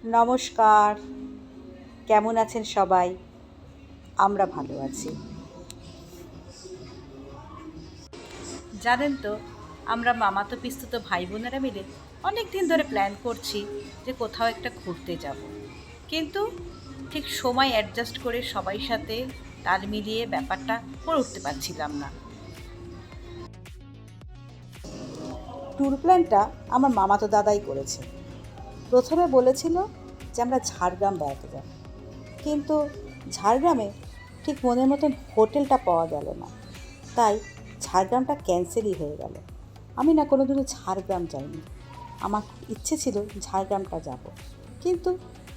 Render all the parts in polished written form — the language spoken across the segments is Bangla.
নমস্কার, কেমন আছেন সবাই? আমরা ভালো আছি। জানেন তো, আমরা মামাতো পিস্তুতো ভাই বোনেরা মিলে অনেক দিন ধরে প্ল্যান করছি যে কোথাও একটা ঘুরতে যাব, কিন্তু ঠিক সময় অ্যাডজাস্ট করে সবাই সাথে তাল মিলিয়ে ব্যাপারটা করে উঠতে পারছিলাম না। ট্যুর প্ল্যানটা আমার মামাতো দাদাই করেছে। প্রথমে বলেছিল যে আমরা ঝাড়গ্রাম বেড়াতে যাব, কিন্তু ঝাড়গ্রামে ঠিক মনের মতন হোটেলটা পাওয়া গেল না, তাই ঝাড়গ্রামটা ক্যান্সেলই হয়ে গেল। আমি না কোনো দিনও ঝাড়গ্রাম যাইনি। আমার ইচ্ছে ছিল ঝাড়গ্রামটা যাব, কিন্তু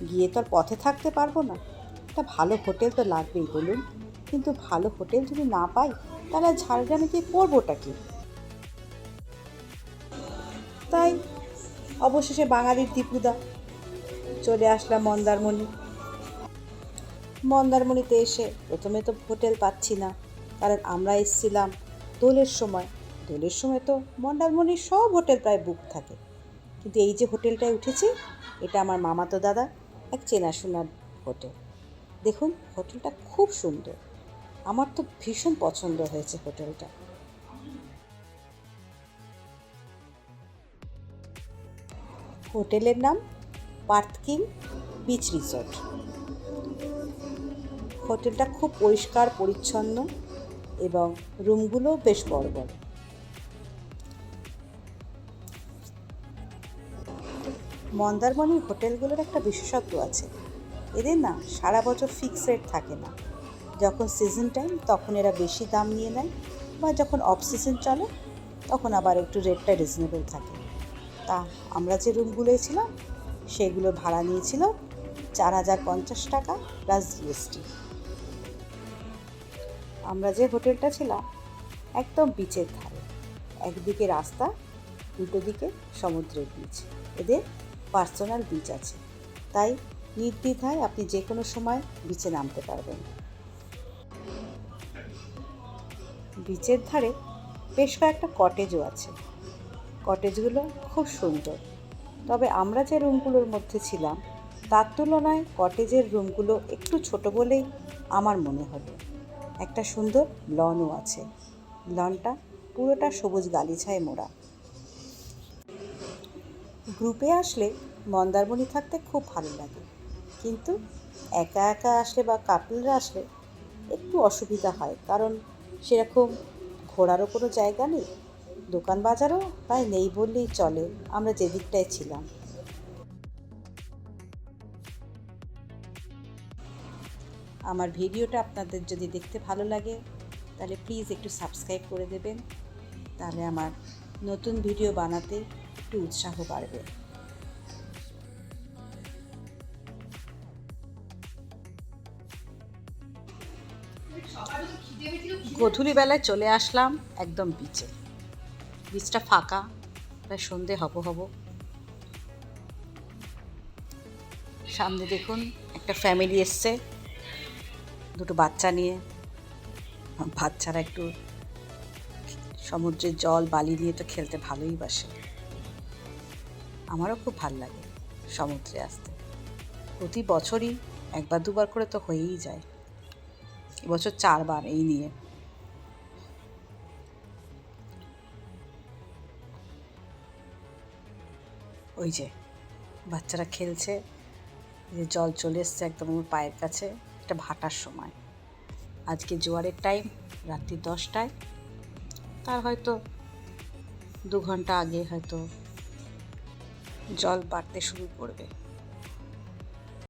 গিয়ে তো আর পথে থাকতে পারবো না। একটা ভালো হোটেল তো লাগবেই বলুন, কিন্তু ভালো হোটেল যদি না পাই তাহলে ঝাড়গ্রামে গিয়ে করবোটা কি? তাই অবশেষে বাঙালির দীপুদা চলে আসলাম মন্দারমণি। মন্দারমণিতে এসে প্রথমে তো হোটেল পাচ্ছি না, কারণ আমরা এসেছিলাম দোলের সময়। দোলের সময় তো মন্দারমণির সব হোটেল প্রায় বুক থাকে, কিন্তু এই যে হোটেলটায় উঠেছি এটা আমার মামাতো দাদা এক চেনাশোনার হোটেল। দেখুন, হোটেলটা খুব সুন্দর, আমার তো ভীষণ পছন্দ হয়েছে হোটেলটা। হোটেলের নাম পার্থ কিং বিচ রিসর্ট। হোটেলটা খুব পরিষ্কার পরিচ্ছন্ন এবং রুমগুলোও বেশ বড় বড়। মন্দারমণির হোটেলগুলোর একটা বিশেষত্ব আছে, এদের না সারা বছর ফিক্স রেট থাকে না। যখন সিজন টাইম তখন এরা বেশি দাম নিয়ে নেয়, বা যখন অফ সিজন চলে তখন আবার একটু রেটটা রিজনেবল থাকে। তা আমরা যে রুমগুলোয় ছিলাম সেগুলোর ভাড়া নিয়েছিল 4,050 টাকা প্লাস জিএসটি। আমরা যে হোটেলটা ছিলাম একদম বিচের ধারে, একদিকে রাস্তা, উল্টো দিকে সমুদ্রের বিচ। এদের পার্সোনাল বিচ আছে, তাই নির্দ্বিধায় আপনি যে কোনো সময় বিচে নামতে পারবেন। বিচের ধারে বেশ কয়েকটা কটেজও আছে। কটেজগুলো খুব সুন্দর, তবে আমরা যে রুমগুলোর মধ্যে ছিলাম তার তুলনায় কটেজের রুমগুলো একটু ছোট বলেই আমার মনে হলো। একটা সুন্দর লনও আছে, লনটা পুরোটা সবুজ গালিচায় মোড়া। গ্রুপে আসলে মন্দারমণি থাকতে খুব ভালো লাগে, কিন্তু একা একা আসলে বা কাপলরা আসলে একটু অসুবিধা হয়, কারণ সেরকম ঘোরারও কোনো জায়গা নেই, দোকান বাজারও প্রায় নেই বললেই চলে আমরা যে দিকটায় ছিলাম। আমার ভিডিওটা আপনাদের যদি দেখতে ভালো লাগে তাহলে প্লিজ একটু সাবস্ক্রাইব করে দেবেন, তাহলে আমার নতুন ভিডিও বানাতে একটু উৎসাহ বাড়বে। গধূলিবেলায় চলে আসলাম একদম বিচে। বিচটা ফাঁকা, প্রায় সন্ধে হব। সামনে দেখুন একটা ফ্যামিলি এসছে দুটো বাচ্চা নিয়ে। বাচ্চারা একটু সমুদ্রের জল বালি নিয়ে তো খেলতে ভালোই বাসে। আমারও খুব ভাল লাগে সমুদ্রে আসতে। প্রতি বছরই একবার দুবার করে তো হয়েই যায়, এবছর 4বার এই নিয়ে। ওই যে বাচ্চারা খেলছে, যে জল চলে এসছে একদম আমার পায়ের কাছে। এটা ভাটার সময়, আজকে জোয়ারের টাইম রাত্রি 10টায়, তার হয়তো 2 ঘন্টা আগে হয়তো জল বাড়তে শুরু করবে।